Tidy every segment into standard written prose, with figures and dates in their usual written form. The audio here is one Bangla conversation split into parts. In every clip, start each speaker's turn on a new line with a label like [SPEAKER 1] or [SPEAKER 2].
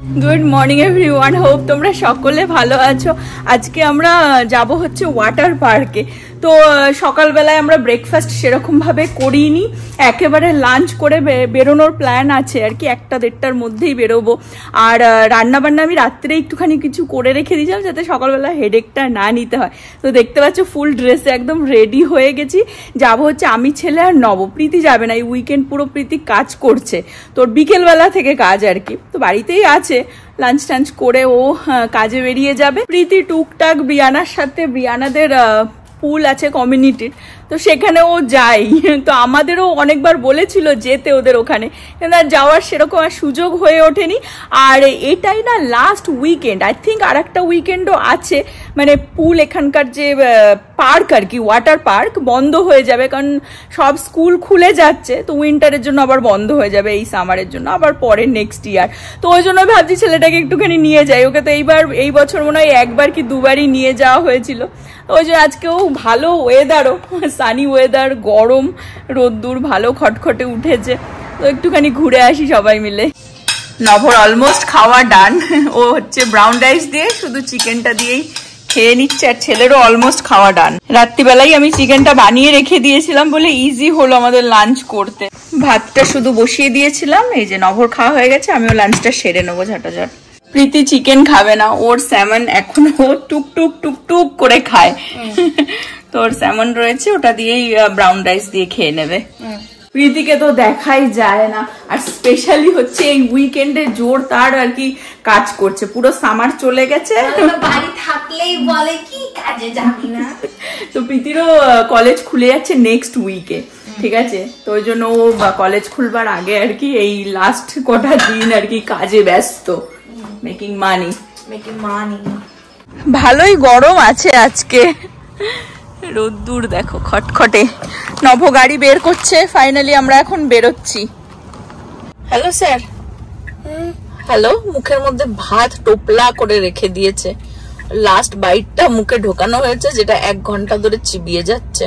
[SPEAKER 1] গুড মর্নিং এভরিওয়ান, হোপ তোমরা সকলে ভালো আছো। আজকে আমরা যাব হচ্ছে ওয়াটার পার্কে। তো সকালবেলায় আমরা ব্রেকফাস্ট সেরকমভাবে করিনি, একেবারে লাঞ্চ করে বেরোনোর প্ল্যান আছে আর কি, 1-1:30টার মধ্যেই বেরোবো। আর রান্নাবান্না আমি রাত্রে একটুখানি কিছু করে রেখে দিয়েছিলাম যাতে সকালবেলা হেডেকটা না নিতে হয়। তো দেখতে পাচ্ছ ফুল ড্রেসে একদম রেডি হয়ে গেছি। যাবো হচ্ছে আমি, ছেলে আর নব। প্রীতি যাবে না, এই উইকেন্ড পুরো প্রীতি কাজ করছে, তোর বিকেলবেলা থেকে কাজ আর কি, তো বাড়িতেই আছে। লাঞ্চ টাঞ্চ করে ও কাজে বেরিয়ে যাবে। প্রীতি টুকটাক বিয়ানার সাথে, বিয়ানাদের পুল আছে কমিউনিটির, তো সেখানে ও যাই। তো আমাদেরও অনেকবার বলেছিল যেতে ওদের ওখানে, কিন্তু আর যাওয়ার সেরকম আর সুযোগ হয়ে ওঠেনি। আর এটাই না লাস্ট উইকেন্ড, আই থিঙ্ক আর একটা উইকেন্ডও আছে, মানে পুল এখানকার যে পার্ক আর কি, ওয়াটার পার্ক বন্ধ হয়ে যাবে, কারণ সব স্কুল খুলে যাচ্ছে, তো উইন্টারের জন্য আবার বন্ধ হয়ে যাবে, এই সামারের জন্য আবার পরে নেক্সট ইয়ার। তো ওই জন্য ভাবছি ছেলেটাকে একটুখানি নিয়ে যাই। ওকে তো এই বছর মনে হয় একবার কি দুবারই নিয়ে যাওয়া হয়েছিল। ওই যে আজকেও ভালো ওয়েদারও, সানি ওয়েদার, গরম রোদ্দুর ভালো খটখটে উঠেছে, তো একটুখানি ঘুরে আসি সবাই মিলে। নভর অলমোস্ট খাওয়া ডান, ও হচ্ছে ব্রাউন রাইস দিয়ে শুধু চিকেনটা দিয়েই খেয়ে নিচ্ছে, আর ছেলেরও অলমোস্ট খাওয়া ডান। রাত্রিবেলাই আমি চিকেনটা বানিয়ে রেখে দিয়েছিলাম বলে ইজি হলো আমাদের লাঞ্চ করতে। ভাতটা শুধু বসিয়ে দিয়েছিলাম, এই যে নভর খাওয়া হয়ে গেছে, আমিও লাঞ্চটা সেরে নেবো ঝটাঝট। প্রীতি চিকেন খাবে না, ওর স্যামন এখনো টুকটুক টুকটুক করে খায়। তো ওর স্যামন রয়েছে, ওটা দিয়েই ব্রাউন রাইস দিয়ে খেয়ে নেবে। প্রীতিকে তো দেখাই যায় না, আর স্পেশালি হচ্ছে এই উইকেন্ডে জোর তার আর কি কাজ করছে, পুরো সামার চলে গেছে,
[SPEAKER 2] বাড়ি থাকলেই বলে কি কাজে যাবি না।
[SPEAKER 1] তো প্রীতিরও কলেজ খুলে যাচ্ছে নেক্সট উইকে, ঠিক আছে, তো ওই জন্য ও কলেজ খুলবার আগে আর কি এই লাস্ট কটা দিন আর কি কাজে ব্যস্ত, মেকিং মানি। ভালোই গরম আছে আজকে, রোদ্দুর দেখো খটখটে। নভ গাড়ি বের করছে, ফাইনালি আমরা এখন বেরোচ্ছি। Hello sir. হ্যালো। মুখের মধ্যে ভাত টোপলা করে রেখে দিয়েছে, লাস্ট বাইটটা মুখে ঢোকানো হয়েছে, যেটা 1 ঘন্টা ধরে চিবিয়ে যাচ্ছে।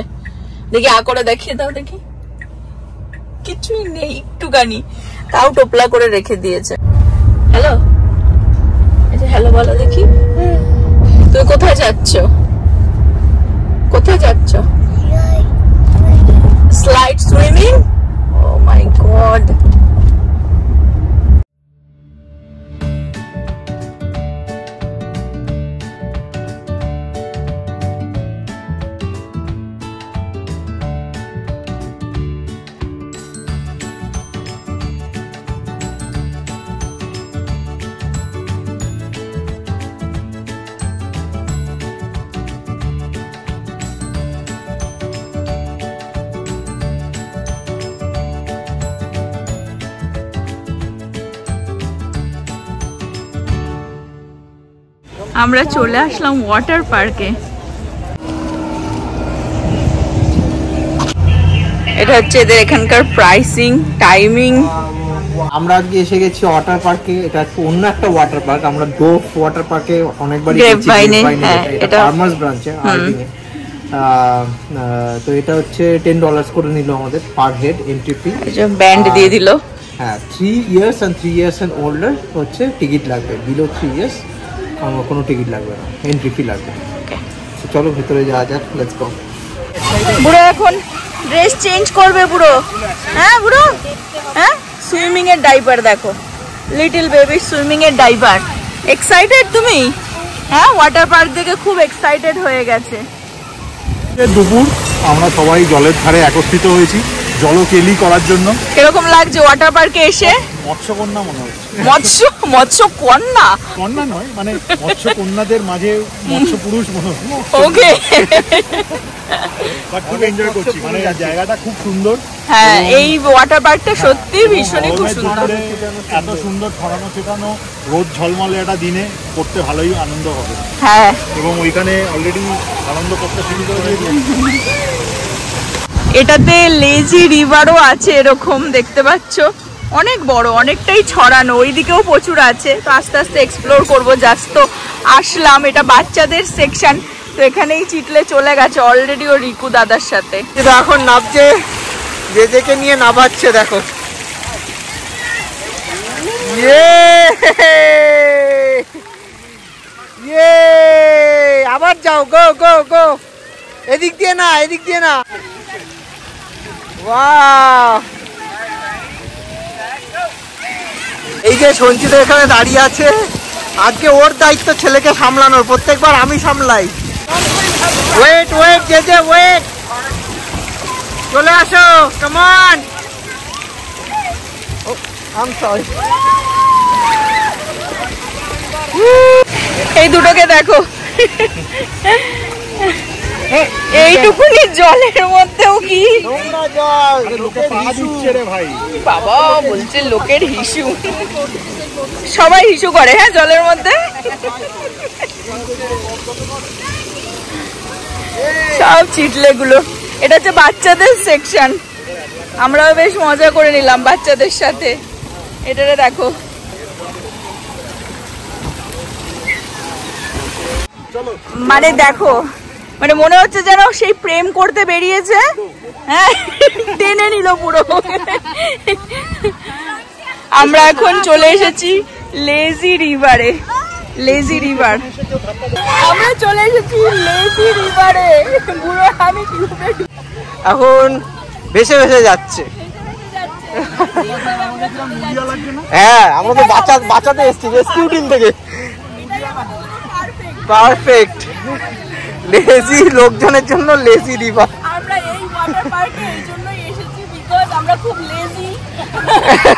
[SPEAKER 1] দেখি আ করে দেখিয়ে দাও দেখি, কিছুই নেই, একটুখানি, তাও টোপলা করে রেখে দিয়েছে। হ্যালো, হ্যালো বলো দেখি। তুমি কোথায় যাচ্ছ? কোথায় যাচ্ছ? Slide swimming? Oh my god. আমরা চলে আসলাম ওয়াটার পার্কে। এটা হচ্ছে এদের এখানকার প্রাইসিং, টাইমিং।
[SPEAKER 3] আমরা আজকে এসে গেছি ওয়াটার পার্কে, এটা অন্য একটা ওয়াটার পার্ক। আমরা ডোভ ওয়াটার পার্কে অনেকবারই গেছি, এটা ফার্মার্স ব্রাঞ্চে আরবিংয়ে। তো এটা হচ্ছে $10 করে নিল আমাদের per head entry fee,
[SPEAKER 1] band দিয়ে দিল।
[SPEAKER 3] হ্যাঁ, 3 years and 3 years and older হচ্ছে টিকিট লাগবে, বিলো 3 years কোনো টিকিট লাগবে না, এন্ট্রি ফি লাগবে। চলো ভেতরে যাওয়া যাক, লেটস গো।
[SPEAKER 1] বুড়ো এখন ড্রেস চেঞ্জ করবে বুড়ো। হ্যাঁ বুড়ো, হ্যাঁ সুইমিং এর ডাইপার দেখো, লিটল বেবি সুইমিং এর ডাইপার। এক্সাইটেড তুমি? হ্যাঁ, ওয়াটার পার্ক দেখে খুব এক্সাইটেড হয়ে গেছে।
[SPEAKER 4] দুপুর আমরা সবাই জলের ধারে একত্রিত হয়েছি জলকেলি করার জন্য।
[SPEAKER 1] কিরকম লাগছে ওয়াটার পার্কে এসে?
[SPEAKER 4] মৎস্যকন্যা মনে হচ্ছে।
[SPEAKER 1] মৎস্যকন্যা?
[SPEAKER 4] কন্যা নয়, মানে মৎস্যকন্যাদের মাঝে মৎস্য পুরুষ মনে হচ্ছে।
[SPEAKER 1] ওকে,
[SPEAKER 4] খুব এনজয় করছি, মানে জায়গাটা খুব সুন্দর।
[SPEAKER 1] হ্যাঁ, এই ওয়াটার পার্কটা সত্যি ভীষণই খুব সুন্দর।
[SPEAKER 4] এত সুন্দর ছড়ানো ছেটানো রোদ ঝলমলে একটা দিনে করতে ভালোই আনন্দ হবে।
[SPEAKER 1] হ্যাঁ,
[SPEAKER 4] এবং ওইখানে অলরেডি আনন্দ করতে শুরু করে দিয়েছে।
[SPEAKER 1] এটাতে লেজি রিভারও আছে, এরকম দেখতে পাচ্ছ, অনেক বড়, অনেকটাই ছড়ানো, ওইদিকেও প্রচুর আছে। তো আস্তে আস্তে এক্সপ্লোর করবো, জাস্ট তো আসলাম। এটা বাচ্চাদের সেকশন, তো এখানেই চিটলে চলে গেছে অলরেডি ও রিকু দাদার সাথে।
[SPEAKER 3] এখন নামছে, যে নিয়ে নামাচ্ছে দেখো। আবার যাও, গো গো গো, এদিক দিয়ে না, এদিক দিয়ে না। ওয়াও, এই যে সঞ্চিতা এখানে দাঁড়িয়ে আছে, আজকে ওর দায়িত্ব ছেলেকে সামলানোর, প্রত্যেকবার আমি সামলাই। ওয়েট ওয়েট জেজে ওয়েট, চলে আসো, কাম অন। I'm sorry.
[SPEAKER 1] এই দুটোকে দেখো, এইটুকুনি জলের মধ্যেও কি বাবা বলছে লোকের হিসু, সবাই হিসু করে হ্যাঁ জলের মধ্যে, সব চিটলে গুলো। এটা হচ্ছে বাচ্চাদের সেকশন, আমরাও বেশ মজা করে নিলাম বাচ্চাদের সাথে। এটারে দেখো, মানে দেখো, মানে মনে হচ্ছে যেন সেই প্রেম করতে বেরিয়েছে, হ্যাঁ টেনে নিল পুরো। আমরা এখন চলে এসেছি লেজি রিভারে, লেজি রিভার, আমরা চলে এসেছি লেজি রিভারে। পুরো আমি
[SPEAKER 3] এখন ভেসে ভেসে যাচ্ছে। হ্যাঁ, আমরা তো বাঁচাতে এসেছি রেস্কিউ টিম থেকে। পারফেক্ট, লেজি লোকজনের জন্য লেজি রিভার।
[SPEAKER 1] আমরা এই ওয়াটার পার্কে এই জন্যই এসেছি বিকজ আমরা খুব লেজি,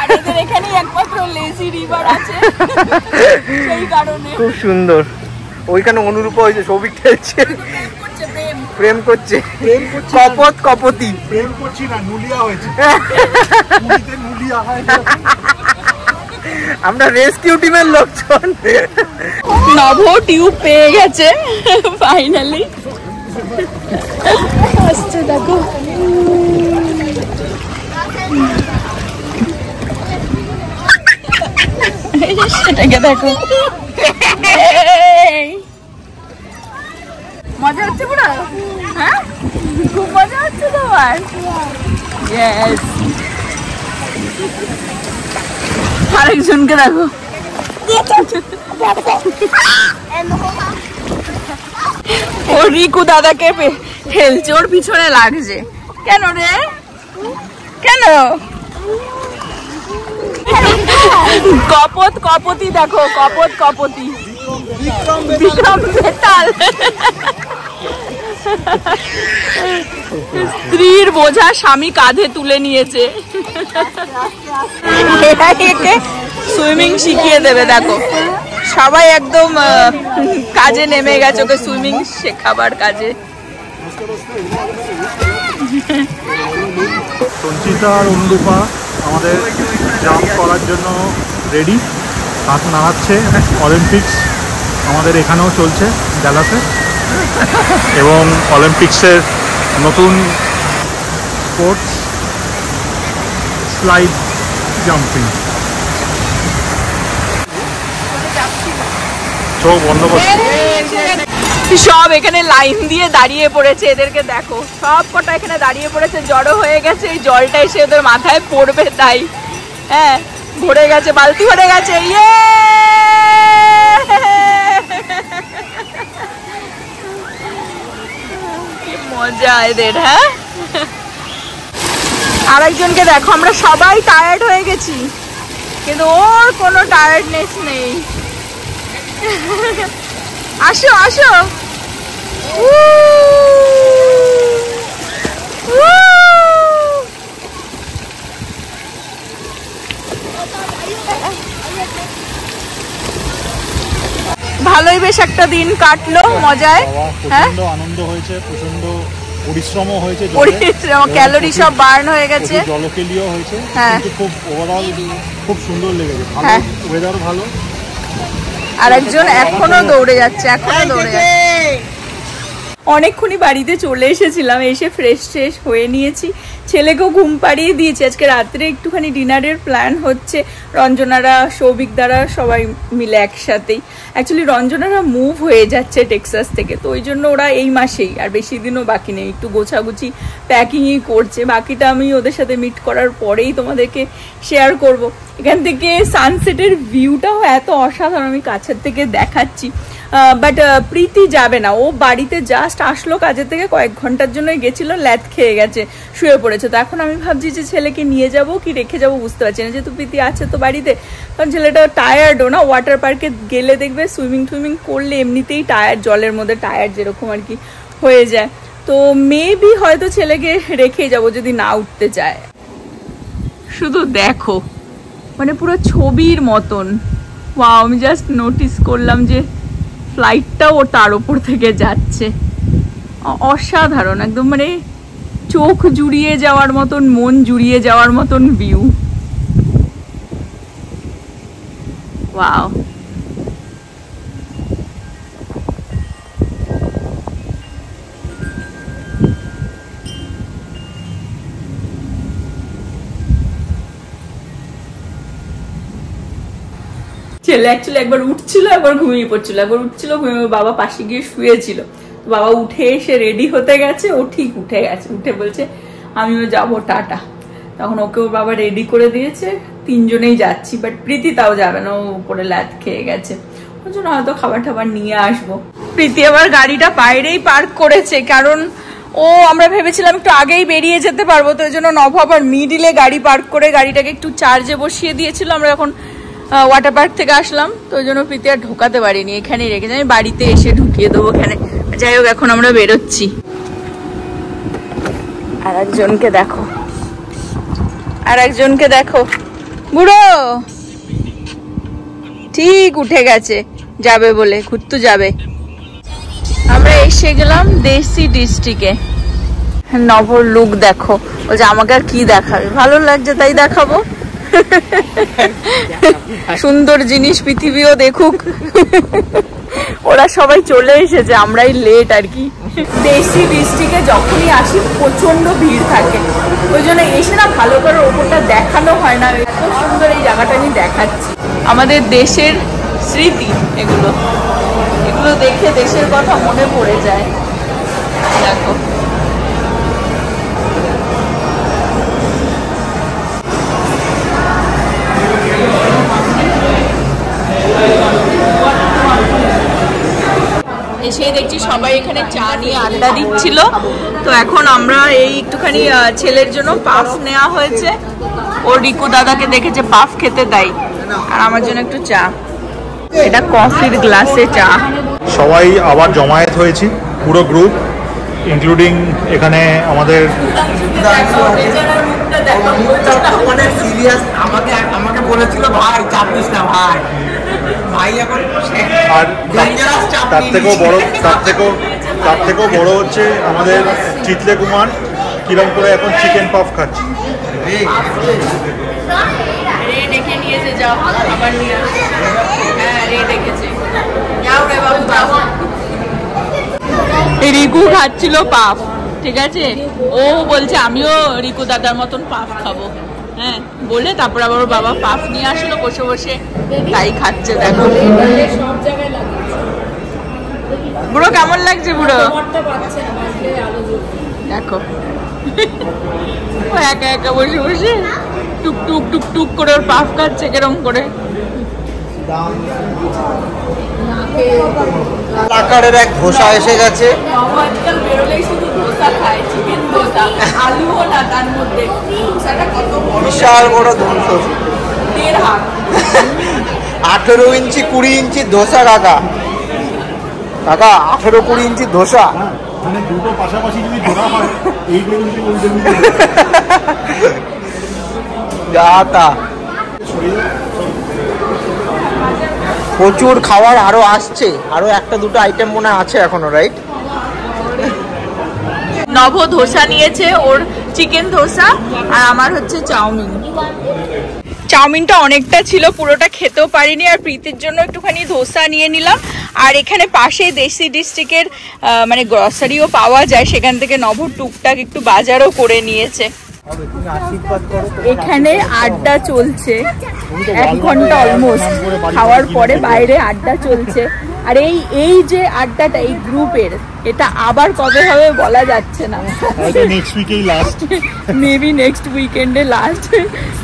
[SPEAKER 1] আর এদের এখানেই একমাত্র লেজি রিভার আছে, সেই কারণে।
[SPEAKER 3] খুব সুন্দর, ওইখানে অনুরূপ হয়েছে, সৌভিক খেলছে, প্রেম করছে, কপত কপতি।
[SPEAKER 4] প্রেম করছি না, নুলিয়া হয়েছে। নুলিয়া হয়।
[SPEAKER 3] আমরা রেস্কিউ টিমের লোকজন।
[SPEAKER 1] নভ টিউব পেয়ে গেছে ফাইনালি, আসছে দেখো। সেটাকে দেখো, মজা হচ্ছে পুরো, হ্যাঁ খুব মজা হচ্ছে তোমার। ইয়েস, আরেকজনকে দেখো, ও রিকু দাদাকে ঠেলছে, ওর পিছনে লাগছে কেন রে, কেন? কপত কপতি দেখো, কপত কপতি, বিক্রম বেতাল। স্ত্রীর বোঝা স্বামী কাঁধে তুলে নিয়েছে, একে সুইমিং শিখিয়ে দেবে। দেখো সবাই একদম কাজে নেমে গেছে, ওকে সুইমিং শেখাবার কাজে।
[SPEAKER 4] সঞ্চিতা আর অনুরূপা আমাদের জাম্প করার জন্য রেডি, হাত নাড়াচ্ছে। অলিম্পিক্স আমাদের এখানেও চলছে ডালাসে, এবং অলিম্পিক্সের নতুন স্পোর্টস স্লাইড জাম্পিং। চোখ বন্ধ করছে,
[SPEAKER 1] সব এখানে লাইন দিয়ে দাঁড়িয়ে পড়েছে, এদেরকে দেখো সব কটা এখানে দাঁড়িয়ে পড়েছে, জড়ো হয়ে গেছে, এই জলটা এসে ওদের মাথায় পড়বে তাই। হ্যাঁ ভরে গেছে, বালতি ভরে গেছে, ইয়ে কি মজা এদের। হ্যাঁ আরেকজনকে দেখো, আমরা সবাই টায়ার্ড হয়ে গেছি কিন্তু ওর কোনো টায়ার্ডনেস নেই। আসো আসো, ভালোই বেশ একটা দিন কাটলো মজায়। হ্যাঁ
[SPEAKER 4] আনন্দ হয়েছে, প্রচন্ড পরিশ্রমও হয়েছে,
[SPEAKER 1] ক্যালোরি সব বার্ন হয়ে গেছে,
[SPEAKER 4] জলকেলিও হয়েছে,
[SPEAKER 1] হ্যাঁ
[SPEAKER 4] খুব ওভারঅল খুব সুন্দর লেগেছে। ভালো ওয়েদার, ভালো।
[SPEAKER 1] আর একজন এখনো দৌড়ে যাচ্ছে, এখনো দৌড়ে যাচ্ছে। অনেকক্ষণই বাড়িতে চলে এসেছিলাম, এসে ফ্রেশ হয়ে নিয়েছি, ছেলেকেও ঘুম পাড়িয়ে দিয়েছি। আজকে রাত্রে একটুখানি ডিনারের প্ল্যান হচ্ছে, রঞ্জনারা সৌভিক দ্বারা সবাই মিলে একসাথেই। অ্যাকচুয়ালি রঞ্জনারা মুভ হয়ে যাচ্ছে টেক্সাস থেকে, তো ওই জন্য ওরা এই মাসেই, আর বেশি দিনও বাকি নেই, একটু গোছাগুছি প্যাকিংই করছে। বাকিটা আমি ওদের সাথে মিট করার পরেই তোমাদেরকে শেয়ার করব। এখান থেকে সানসেটের ভিউটাও এত অসাধারণ, আমি কাছের থেকে দেখাচ্ছি। বাট প্রীতি যাবে না, ও বাড়িতে জাস্ট আসলো কাজের থেকে, কয়েক ঘন্টার জন্যই গেছিল, ল্যাদ খেয়ে গেছে, শুয়ে পড়েছে। তো এখন আমি ভাবছি যে ছেলেকে নিয়ে যাব কি রেখে যাব বুঝতে পারছি না, যেহেতু প্রীতি আছে তো বাড়িতে, কারণ ছেলেটা টায়ার্ডও না। ওয়াটার পার্কে গেলে দেখবে সুইমিং করলে এমনিতেই টায়ার্ড, জলের মধ্যে টায়ার্ড যেরকম আর কি হয়ে যায়। তো মেবি হয়তো ছেলেকে রেখেই যাব যদি না উঠতে চায়। শুধু দেখো, মানে পুরো ছবির মতন। ওয়াও, আমি জাস্ট নোটিস করলাম যে ফ্লাইটটাও তার ওপর থেকে যাচ্ছে, অসাধারণ একদম, মানে চোখ জুড়িয়ে যাওয়ার মতন, মন জুড়িয়ে যাওয়ার মতন ভিউ। ওয়াও, ছেলে অ্যাকচুয়ালি একবার উঠছিল, একবার ঘুমিয়ে পড়ছিল, একবার উঠছিল ঘুমিয়ে, বাবা পাশে গিয়ে শুয়েছিল। বাবা উঠে এসে রেডি হতে গেছে, ও ঠিক উঠে গেছে, উঠে বলছে আমিও যাবো, টাটা। তখন ওকে ওর বাবা রেডি করে দিয়েছে, তিনজনেই যাচ্ছি। বাট প্রীতি তাও যাবে না, ও উপরে ল্যাদ খেয়ে গেছে, ওই জন্য হয়তো খাবার টাবার নিয়ে আসবো। প্রীতি আবার গাড়িটা বাইরেই পার্ক করেছে, কারণ ও আমরা ভেবেছিলাম একটু আগেই বেরিয়ে যেতে পারবো, তো ওই জন্য নভ আবার মিডিলে গাড়ি পার্ক করে গাড়িটাকে একটু চার্জে বসিয়ে দিয়েছিল। আমরা এখন ওয়াটার পার্ক থেকে আসলাম, তো ওই জন্য প্রীতি আর ঢোকাতে পারিনি, এখানেই রেখেছি, আমি বাড়িতে এসে ঢুকিয়ে দেবো এখানে। যাই হোক, এখন আমরা বেরোচ্ছি। আর একজনকে দেখো, বুড়ো ঠিক উঠে গেছে, যাবে বলে, ঘুরতে যাবে। আমরা এসে গেলাম দেশি ডিস্ট্রিক্টে। নভর লুক দেখো, বলছে আমাকে আর কি দেখাবে, ভালো লাগছে তাই দেখাবো। সুন্দর জিনিস পৃথিবীও দেখুক। ওরা সবাই চলে এসেছে, আমরাই লেট আর কি। দেশি ডিস্ট্রিক্টে যখনই আসি প্রচন্ড ভিড় থাকে, ওই জন্য এসে না ভালো করে ওপরটা দেখানো হয় না। এত সুন্দর এই জায়গাটা আমি দেখাচ্ছি, আমাদের দেশের স্মৃতি এগুলো দেখে দেশের কথা মনে পড়ে যায়। দেখো, এসে দেখছি সবাই এখানে চা নিয়ে আড্ডা দিচ্ছিল। তো এখন আমরা এই একটুখানি ছেলের জন্য পাফ নেওয়া হয়েছে, ওর রিকু দাদাকে দেখেছে পাফ খেতে, তাই। আর আমার জন্য একটু চা, এটা কফির গ্লাসে চা।
[SPEAKER 4] সবাই আবার জমায়েত হয়েছি, পুরো গ্রুপ, ইনক্লুডিং এখানে আমাদের
[SPEAKER 3] আমাকে বলেছিল ভাই চাপ দিস না ভাই,
[SPEAKER 4] আর তার থেকেও বড় হচ্ছে আমাদের চিতলে কুমার কিরম করে এখন চিকেন পাফ খাচ্ছে।
[SPEAKER 1] রিকু খাচ্ছিল পাফ, ঠিক আছে, ও বলছে আমিও রিকু দাদার মতন পাফ খাবো, হ্যাঁ বলে তারপর আবার ওর বাবা পাফ নিয়ে আসলো, বসে বসে তাই খাচ্ছে। দেখো বুড়ো কেমন লাগছে, বুড়ো দেখো একা একা বসে বসে টুক টুক টুক টুক করে ওর পাফ খাচ্ছে কেরম করে।
[SPEAKER 3] আকারের এক ধোসা এসে গেছে,
[SPEAKER 1] আজকাল বেরোলেই শুধু ধোসা খায়, চিকেন ধোসা, আলুও না তার মধ্যে। ধোসাটা কত বড়,
[SPEAKER 3] বিশাল বড় ধোসা,
[SPEAKER 1] 1.5 হাত,
[SPEAKER 3] 18 ইঞ্চি 20 ইঞ্চি ধোসা। কাকা 18-20 ইঞ্চি ধোসা,
[SPEAKER 4] মানে দুটো পাশাপাশি যদি ধরা হয় এই
[SPEAKER 3] যা তা। প্রচুর খাবার আরো আসছে, আরো একটা দুটো আইটেম মনে আছে এখনো, রাইট?
[SPEAKER 1] নভ ধোসা নিয়েছে, ওর চিকেন ধোসা, আর আমার হচ্ছে চাউমিন। চাউমিনটা অনেকটা ছিল, পুরোটা খেতেও পারিনি। আর প্রীতির জন্য একটুখানি ধোসা নিয়ে নিলাম। আর এখানে পাশে দেশি ডিস্ট্রিক্টের মানে গ্রসারিও পাওয়া যায়, সেখান থেকে নভ টুকটাক একটু বাজারও করে নিয়েছে। এখানে আড্ডা চলছে 1 ঘন্টা অলমোস্ট, খাওয়ার পরে বাইরে আড্ডা চলছে। আর এই যে আড্ডাটা এই গ্রুপের, এটা আবার কবে হবে বলা যাচ্ছে না, মেবি নেক্সট উইকেন্ডে লাস্ট।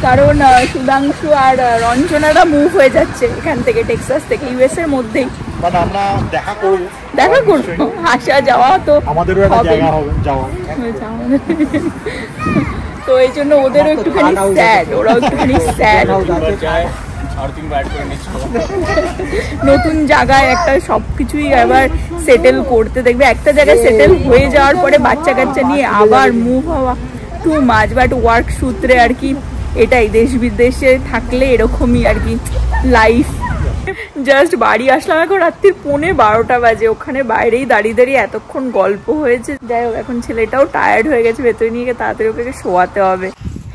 [SPEAKER 1] কারণ সুধাংশু আর রঞ্জনারা মুভ হয়ে যাচ্ছে এখান থেকে, টেক্সাস থেকে, ইউএস এর মধ্যেই। দেখা করবো, আসা যাওয়া তো
[SPEAKER 4] আমাদেরও একটা জায়গা হবে যাওয়া।
[SPEAKER 1] তো এই জন্য ওদেরও একটুখানি স্যাড, ওরাও একটুখানি স্যাড। নতুন জায়গায় একটা সবকিছুই আবার সেটেল করতে, দেখবে একটা জায়গায় সেটেল হয়ে যাওয়ার পরে বাচ্চা কাচ্চা নিয়ে আবার মুভ হওয়া টু মাচ। বাট ওয়ার্ক সূত্রে আর কি এটাই, দেশ বিদেশে থাকলে এরকমই আর কি লাইফ। জাস্ট বাড়ি আসলাম, এখন রাত্রির 11:15 বাজে। ওখানে বাইরেই দাঁড়িয়ে দাঁড়িয়ে এতক্ষণ গল্প হয়েছে। যাই হোক, এখন ছেলেটাও টায়ার্ড হয়ে গেছে, ভেতরে নিয়ে গিয়ে তাড়াতাড়ি ওকে শোয়াতে হবে।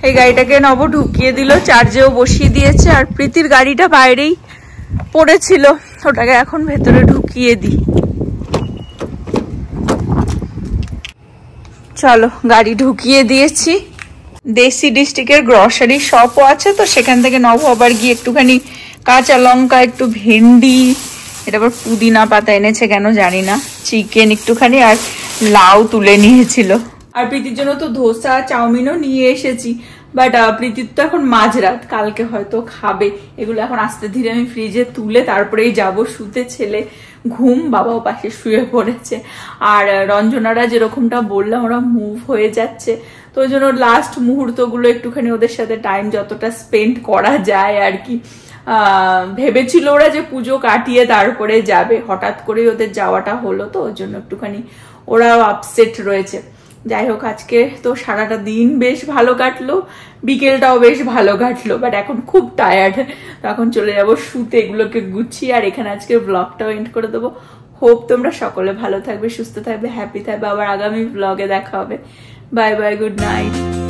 [SPEAKER 1] এই গাড়িটাকে নব ঢুকিয়ে দিল, চার্জেও বসিয়ে দিয়েছে। আর প্রীতির গাড়িটা বাইরেই পড়েছিল, ওটাকে এখন ভেতরে ঢুকিয়ে দিই। চলো, গাড়ি ঢুকিয়ে দিয়েছি। দেশি ডিস্ট্রিক্টের গ্রসারি শপও আছে, তো সেখান থেকে নব আবার গিয়ে একটুখানি কাঁচা লঙ্কা, একটু ভেন্ডি, এটা আবার পুদিনা পাতা এনেছে কেন জানি না, চিকেন একটুখানি, আর লাউ তুলে নিয়েছিল। আর প্রীতির জন্য তো ধোসা চাউমিনও নিয়ে এসেছি। বাট প্রীতির তো এখন মাঝরাত, কালকে হয়তো খাবে। এগুলো এখন আস্তে ধীরে আমি ফ্রিজে তুলে তারপরেই যাব শুতে। ছেলে ঘুম, বাবাও পাশে শুয়ে পড়েছে। আর রঞ্জনারা যেরকমটা বললাম, ওরা মুভ হয়ে যাচ্ছে, তো ওই জন্য লাস্ট মুহূর্তগুলো একটুখানি ওদের সাথে টাইম যতটা স্পেন্ড করা যায় আর কি। ভেবেছিল ওরা যে পুজো কাটিয়ে তারপরে যাবে, হঠাৎ করে ওদের যাওয়াটা হলো, তো ওই জন্য একটুখানি ওরাও আপসেট রয়েছে। যাই হোক, আজকে তো সারাটা দিন বেশ ভালো কাটলো, বিকেলটাও বেশ ভালো কাটলো। বাট এখন খুব টায়ার্ড, তো এখন চলে যাবো শুতে, এগুলোকে গুছিয়ে। আর এখানে আজকে ব্লগটাও এন্ড করে দেবো। হোপ তোমরা সকলে ভালো থাকবে, সুস্থ থাকবে, হ্যাপি থাকবে। আবার আগামী ব্লগে দেখা হবে। Bye bye, good night.